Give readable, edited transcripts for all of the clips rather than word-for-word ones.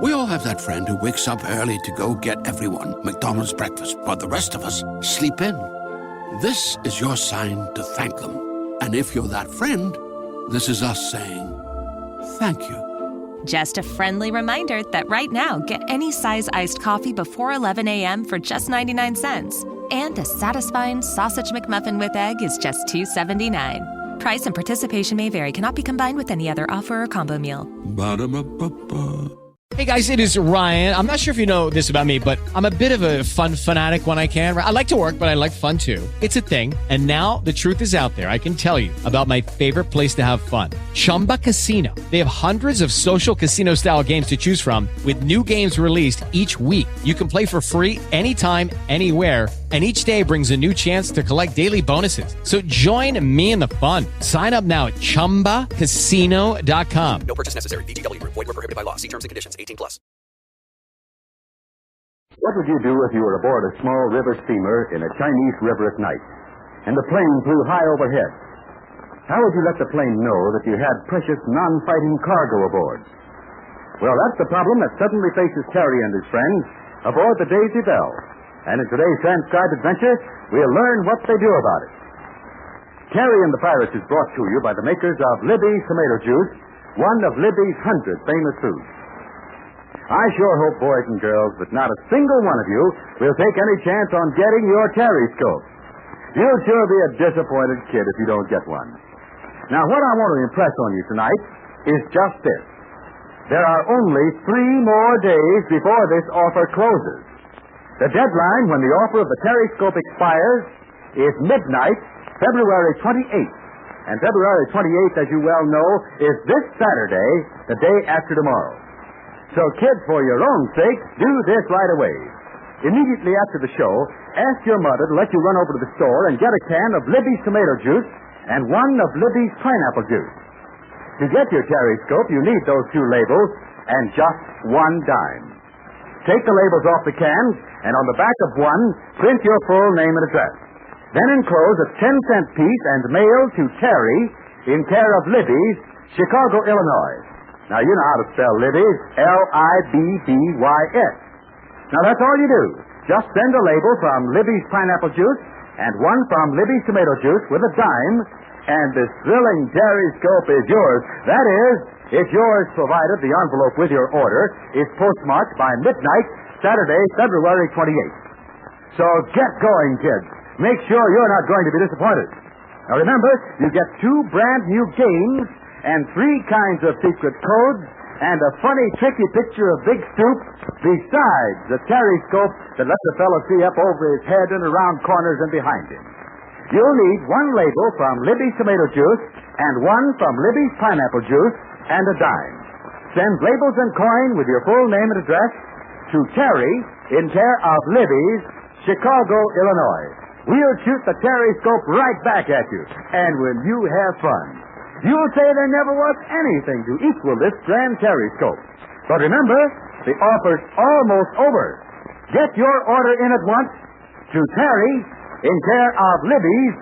We all have that friend who wakes up early to go get everyone McDonald's breakfast, while the rest of us sleep in. This is your sign to thank them. And if you're that friend, this is us saying thank you. Just a friendly reminder that right now, get any size iced coffee before 11 a.m. for just 99 cents. And a satisfying sausage McMuffin with egg is just $2.79. Price and participation may vary. Cannot be combined with any other offer or combo meal. Ba-da-ba-ba-ba. Hey guys, it is Ryan. I'm not sure if you know this about me, but I'm a bit of a fun fanatic when I can. I like to work, but I like fun too. It's a thing. And now the truth is out there. I can tell you about my favorite place to have fun. Chumba Casino. They have hundreds of social casino style games to choose from with new games released each week. You can play for free anytime, anywhere. And each day brings a new chance to collect daily bonuses. So join me in the fun. Sign up now at ChumbaCasino.com. No purchase necessary. VGW. Void where prohibited by law. See terms and conditions. 18+. What would you do if you were aboard a small river steamer in a Chinese river at night, and the plane flew high overhead? How would you let the plane know that you had precious non-fighting cargo aboard? Well, that's the problem that suddenly faces Terry and his friends aboard the Daisy Belle. And in today's transcribed adventure, we'll learn what they do about it. Terry and the Pirates is brought to you by the makers of Libby's Tomato Juice, one of Libby's 100 famous foods. I sure hope, boys and girls, that not a single one of you will take any chance on getting your Terry-scope. You'll sure be a disappointed kid if you don't get one. Now, what I want to impress on you tonight is just this. There are only 3 more days before this offer closes. The deadline when the offer of the Terry-scope expires is midnight, February 28th. And February 28th, as you well know, is this Saturday, the day after tomorrow. So, kids, for your own sake, do this right away. Immediately after the show, ask your mother to let you run over to the store and get a can of Libby's tomato juice and one of Libby's pineapple juice. To get your Terry-scope, you need those 2 labels and just 1 dime. Take the labels off the cans, and on the back of one, print your full name and address. Then enclose a 10-cent piece and mail to Terry in care of Libby's, Chicago, Illinois. Now, you know how to spell Libby's, L-I-B-B-Y-S. Now, that's all you do. Just send a label from Libby's pineapple juice and one from Libby's tomato juice with a dime, and this thrilling Terry-scope is yours. That is, it's yours provided the envelope with your order is postmarked by midnight, Saturday, February 28th. So get going, kids. Make sure you're not going to be disappointed. Now, remember, you get 2 brand new games and 3 kinds of secret codes and a funny, tricky picture of Big Stoop, besides the Terry-scope that lets the fellow see up over his head and around corners and behind him. You'll need 1 label from Libby's tomato juice and 1 from Libby's pineapple juice and a dime. Send labels and coin with your full name and address to Terry in care of Libby's, Chicago, Illinois. We'll shoot the Terry-scope right back at you. And when you have fun, you'll say there never was anything to equal this grand Terry-scope. But remember, the offer's almost over. Get your order in at once to Terry in care of Libby's,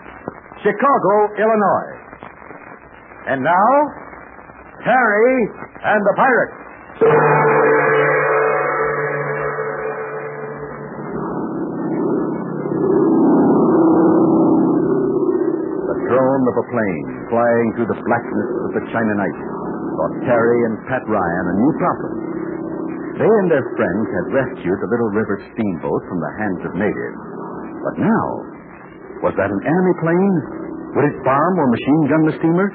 Chicago, Illinois. And now, Terry and the Pirates. The drone of a plane flying through the blackness of the China night brought Terry and Pat Ryan a new problem. They and their friends had rescued the little river steamboat from the hands of natives. But now, was that an enemy plane? Would it bomb or machine gun the steamer?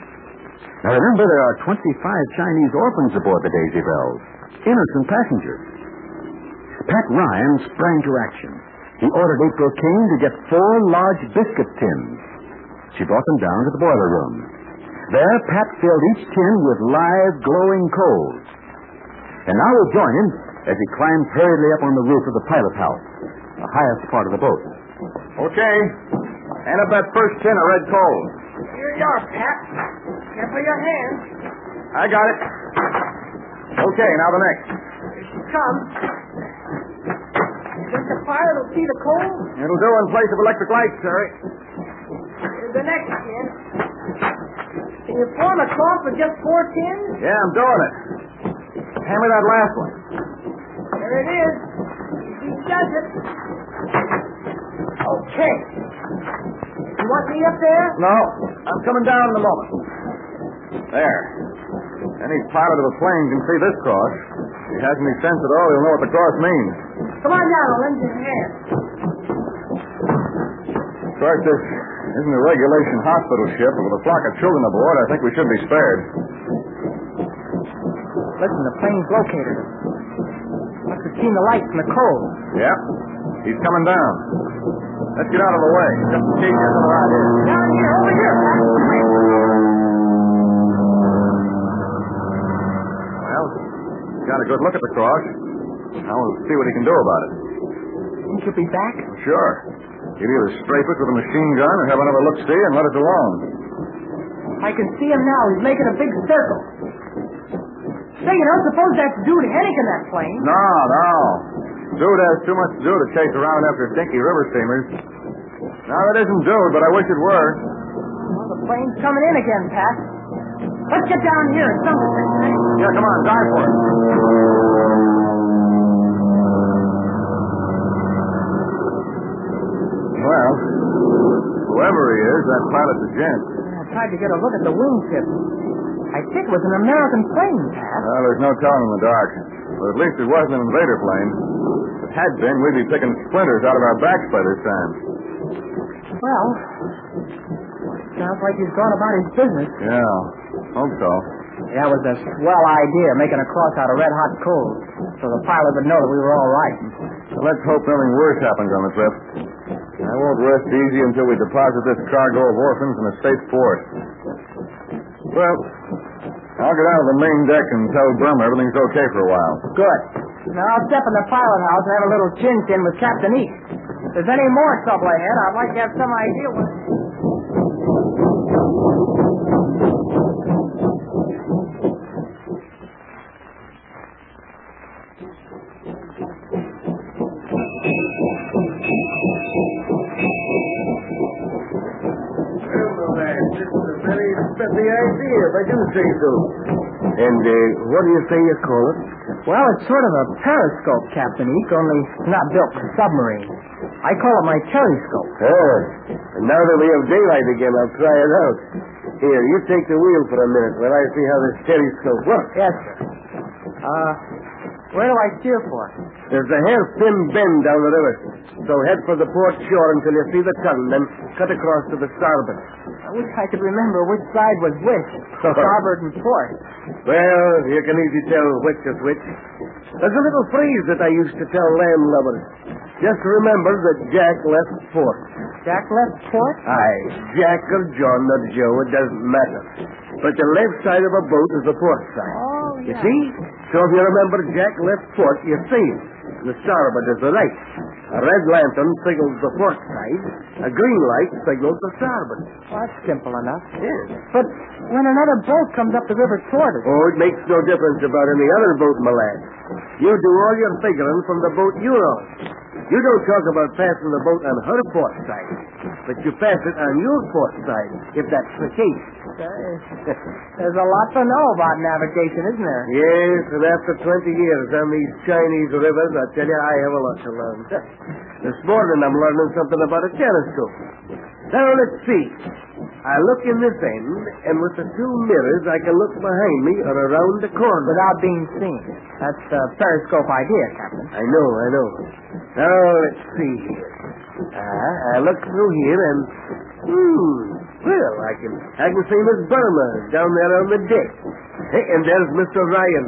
Now remember, there are 25 Chinese orphans aboard the Daisy Belle, innocent passengers. Pat Ryan sprang to action. He ordered April King to get 4 large biscuit tins. She brought them down to the boiler room. There, Pat filled each tin with live, glowing coals. And now we'll join him as he climbs hurriedly up on the roof of the pilot house, the highest part of the boat. Okay. Hand up that first tin of red coal. Here you are, Pat. Careful your hands. I got it. Okay, now the next. Here she comes. Think the fire will see the coal? It'll do in place of electric lights, Terry. Here's the next tin. Can you form a cloth with just 4 tins? Yeah, I'm doing it. Hand me that last one. There it is. He does it. Okay. You want me up there? No, I'm coming down in a moment. There. Any pilot of a plane can see this cross. If he has any sense at all, he'll know what the cross means. Come on down. I'll lend you a hand. Of course, this isn't a regulation hospital ship, but with a flock of children aboard, I think we should be spared. Listen, the plane's located. Must have seen the light from the cold. Yep. He's coming down. Let's get out of the way, just in case there's another out here. Down here, over here. Well, got a good look at the cross. Now we'll see what he can do about it. Think you'll be back? Sure. He'll either strafe it with a machine gun or have another look-see and let us alone. I can see him now. He's making a big circle. Say, you don't suppose that's Dude Hennick in that plane? No. Dude has too much to do to chase around after dinky river steamers. No, that isn't Dude, but I wish it were. Well, the plane's coming in again, Pat. Let's get down here and dump it. Yeah, come on, dive for it. Well, whoever he is, that pilot's a gent. I tried to get a look at the wingtip. I think it was an American plane, Pat. Well, there's no telling in the dark. But at least it wasn't an invader plane. If it had been, we'd be picking splinters out of our backs by this time. Well, sounds like he's gone about his business. Yeah, hope so. That was a swell idea, making a cross out of red-hot coal, so the pilot would know that we were all right. Well, let's hope nothing worse happens on the trip. I won't rest easy until we deposit this cargo of orphans in a safe port. Well, I'll get out of the main deck and tell Burma everything's okay for a while. Good. Now I'll step in the pilot house and have a little chin-chin with Captain East. If there's any more trouble ahead, I'd like to have some idea what... The idea, if I do say so. And what do you say you call it? Well, it's sort of a periscope, Captain Eek, only not built for submarines. I call it my telescope. Oh, and now that we have daylight again, I'll try it out. Here, you take the wheel for a minute while I see how this telescope works. Yes, sir. Where do I steer for? There's a hairpin bend down the river. So head for the port shore until you see the tongue, then cut across to the starboard. I wish I could remember which side was which, starboard and port. Well, you can easily tell which is which. There's a little phrase that I used to tell landlubbers. Just remember that Jack left port. Jack left port? Aye, Jack or John or Joe, it doesn't matter. But the left side of a boat is the port side. Oh, yeah. You see? So if you remember Jack left port, you see it. The starboard is the right. A red lantern signals the port side. A green light signals the starboard. Well, that's simple enough. Yes. But when another boat comes up the river toward us... Oh, it makes no difference about any other boat, my lad. You do all your figuring from the boat you're on. You don't talk about passing the boat on her port side, but you pass it on your port side, if that's the case. There's a lot to know about navigation, isn't there? Yes, and after 20 years on these Chinese rivers, I tell you, I have a lot to learn. This morning I'm learning something about a telescope. Now, let's see. I look in this end, and with the two mirrors, I can look behind me or around the corner. Without being seen. That's the periscope idea, Captain. I know. Now, let's see here. I look through here, and... well, I can see Miss Burma down there on the deck. Hey, and there's Mr. Ryan.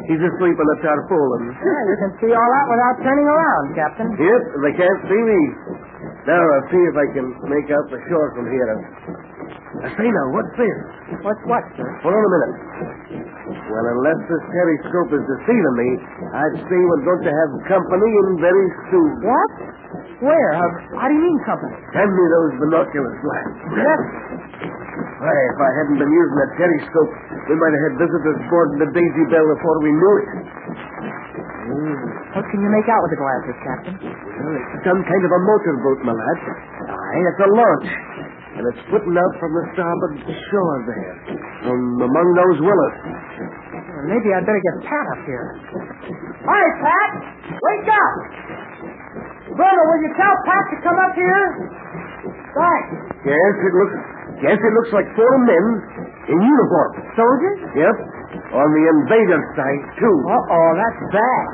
He's asleep on the tarpaulin. Yeah, you can see all that without turning around, Captain. Yep, they can't see me. Now, I'll see if I can make out the shore from here. Say now, what's this? What's what, sir? Hold on a minute. Well, unless this telescope is deceiving me, I'd say we're going to have company in very soon. What? Where? How do you mean company? Hand me those binoculars, lad. Yes. Why, if I hadn't been using that telescope, we might have had visitors boarding the Daisy Bell before we knew it. What can you make out with the glasses, Captain? Well, it's some kind of a motorboat, my lad. Aye, it's a launch. And it's putting out from the starboard shore there, from among those willows. Maybe I'd better get Pat up here. Hi, Pat! Wake up! Bruno, will you tell Pat to come up here? Thanks. Yes, it looks like 4 men in uniform. Soldiers? Yep. On the invader's side, too. Uh-oh, that's bad.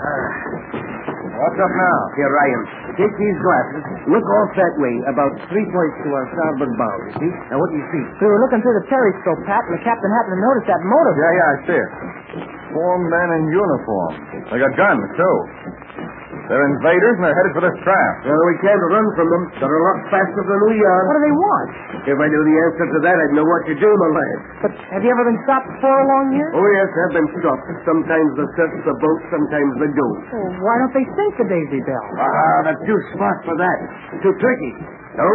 What's up now? Here, Ryan. Take these glasses. Look off that way, about 3 points to our starboard bow, you see? Now, what do you see? We were looking through the periscope, Pat, and the captain happened to notice that motor. Yeah, I see it. 4 men in uniform. They got guns, too. They're invaders, and they're headed for this craft. Well, we can't run from them. They're a lot faster than we are. What do they want? If I knew the answer to that, I'd know what to do, my lad. But have you ever been stopped before along here? Oh, yes, I've been stopped. Sometimes they search the boat, sometimes they don't. Well, why don't they sink the Daisy Bell? They're too smart for that. Too tricky. No,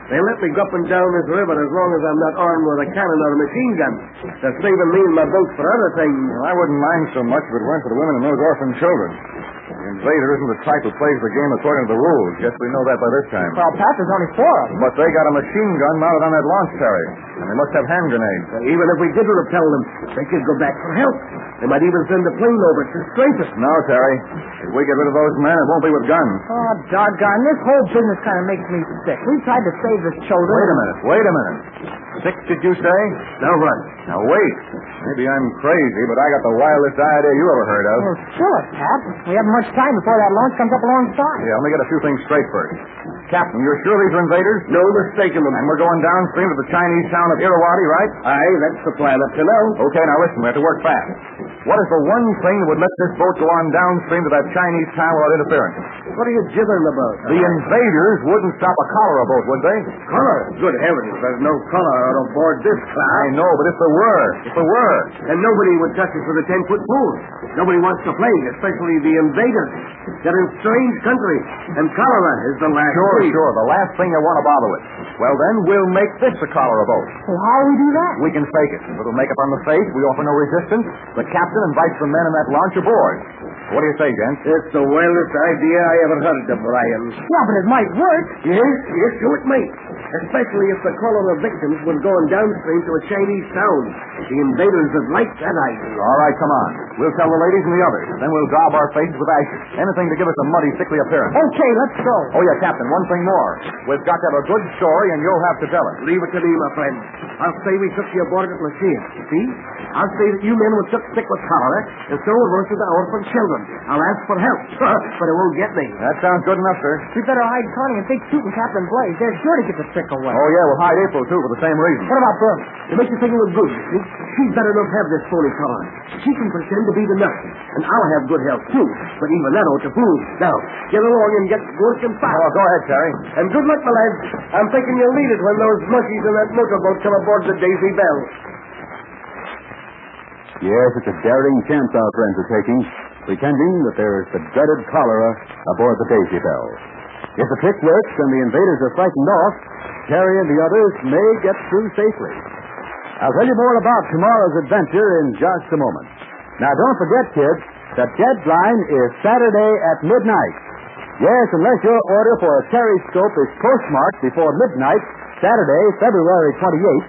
they let me go up and down this river as long as I'm not armed with a cannon or a machine gun. They're saving me and my boat for other things. Well, I wouldn't mind so much if it weren't for the women and those orphan children. The invader isn't the type who plays the game according to the rules. Guess we know that by this time. Well, Pat, there's only 4 of them. But they got a machine gun mounted on that launch carrier, and they must have hand grenades. Even if we did repel them, they could go back for help. They might even send a plane over to strengthen us. No, Terry. If we get rid of those men, it won't be with guns. Oh, doggone. This whole business kind of makes me sick. We tried to save the children. Wait a minute. 6, did you say? Now what? Now, wait. Maybe I'm crazy, but I got the wildest idea you ever heard of. Well, sure, Pat. We haven't much time before that launch comes up alongside. Yeah, let me get a few things straight first. Captain, you're sure these are invaders? No mistaking them. And we're going downstream to the Chinese town of Irrawaddy, right? Aye, that's the plan up to now. Okay, now listen, we have to work fast. What is the one thing that would let this boat go on downstream to that Chinese town without interference? What are you gibbering about? The invaders wouldn't stop a cholera boat, would they? Color? Good heavens, there's no color out aboard this craft. I know, but if there were. And nobody would touch us with a 10-foot pole. Nobody wants to play, especially the invaders. They're in strange country, and cholera is the last thing. Sure, the last thing you want to bother with. Well, then, we'll make this a cholera boat. Well, how do we do that? We can fake it. A little makeup on the face, we offer no resistance. The captain invites the men in that launch aboard. What do you say, gents? It's the wildest idea I ever heard of, Brian. Yeah, but it might work. Yes, so it might. Especially if the cholera victims were going downstream to a Chinese town. The invaders would like that idea. All right, come on. We'll tell the ladies and the others. Then we'll daub our faces with ashes. Anything to give us a muddy, sickly appearance. Okay, let's go. Oh, yeah, Captain, one thing more. We've got to have a good story, and you'll have to tell it. Leave it to me, my friend. I'll say we took you aboard at Lucia. See? I'll say that you men were took sick with cholera, and so were most of the orphan children. I'll ask for help, but it won't get me. That sounds good enough, sir. We better hide Connie and take Toot and Captain Blaze. They're sure to get the sick away. Oh, yeah, we'll hide April, too, for the same reason. What about Bill? To make you think it was good, you see? She's better not have this phony cholera. She can pretend to be the nurse, and I'll have good health, too. But even that ought to prove. Now, get along and get working fast. Oh, go ahead, Terry. And good luck, my lads. I'm thinking you'll need it when those monkeys in that motorboat come aboard the Daisy Bell. Yes, it's a daring chance our friends are taking, pretending that there is the dreaded cholera aboard the Daisy Bell. If the trick works and the invaders are frightened off, Terry and the others may get through safely. I'll tell you more about tomorrow's adventure in just a moment. Now, don't forget, kids, the deadline is Saturday at midnight. Yes, unless your order for a periscope is postmarked before midnight, Saturday, February 28th,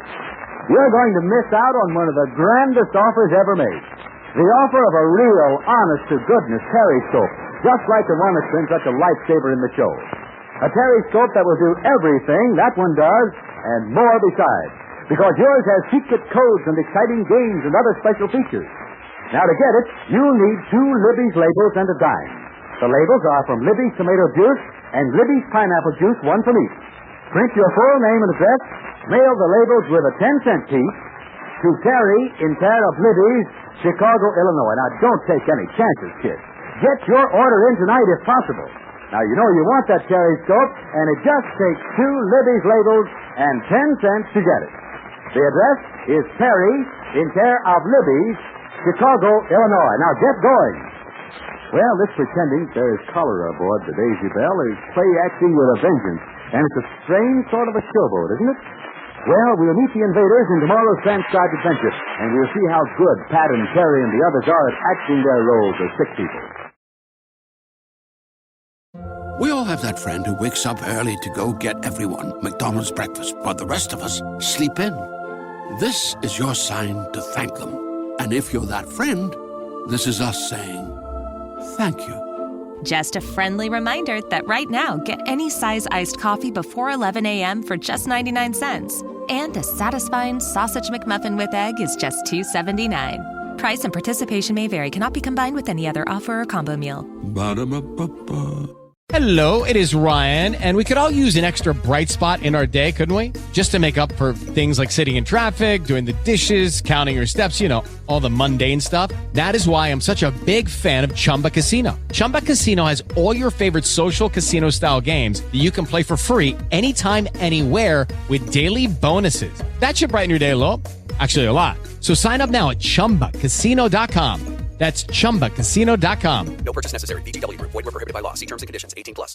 you're going to miss out on one of the grandest offers ever made. The offer of a real, honest-to-goodness periscope, just like the one that's been such a lifesaver in the show. A periscope that will do everything that one does, and more besides. Because yours has secret codes and exciting games and other special features. Now, to get it, you'll need 2 Libby's labels and a dime. The labels are from Libby's tomato juice and Libby's pineapple juice, one from each. Print your full name and address, mail the labels with a 10-cent piece to Terry in care of Libby's, Chicago, Illinois. Now, don't take any chances, kids. Get your order in tonight if possible. Now, you know you want that periscope, and it just takes 2 Libby's labels and 10 cents to get it. The address is Terry in care of Libby's, Chicago, Illinois. Now, get going. Well, this pretending there's cholera aboard the Daisy Bell is play acting with a vengeance, and it's a strange sort of a showboat, isn't it? Well, we'll meet the invaders in tomorrow's transcribed adventure, and we'll see how good Pat and Terry and the others are at acting their roles as sick people. We all have that friend who wakes up early to go get everyone McDonald's breakfast, while the rest of us sleep in. This is your sign to thank them. And if you're that friend, This is us saying thank you. Just a friendly reminder that right now, get any size iced coffee before 11 a.m. for just 99 cents. And a satisfying sausage McMuffin with egg is just $2.79. Price and participation may vary. Cannot be combined with any other offer or combo meal. Ba-da-ba-ba-ba. Hello, it is Ryan, and we could all use an extra bright spot in our day, couldn't we? Just to make up for things like sitting in traffic, doing the dishes, counting your steps, you know, all the mundane stuff. That is why I'm such a big fan of Chumba Casino. Chumba Casino has all your favorite social casino-style games that you can play for free anytime, anywhere with daily bonuses. That should brighten your day a little. Actually, a lot. So sign up now at ChumbaCasino.com. That's ChumbaCasino.com. No purchase necessary. VGW Group. Void where prohibited by law. See terms and conditions. 18+.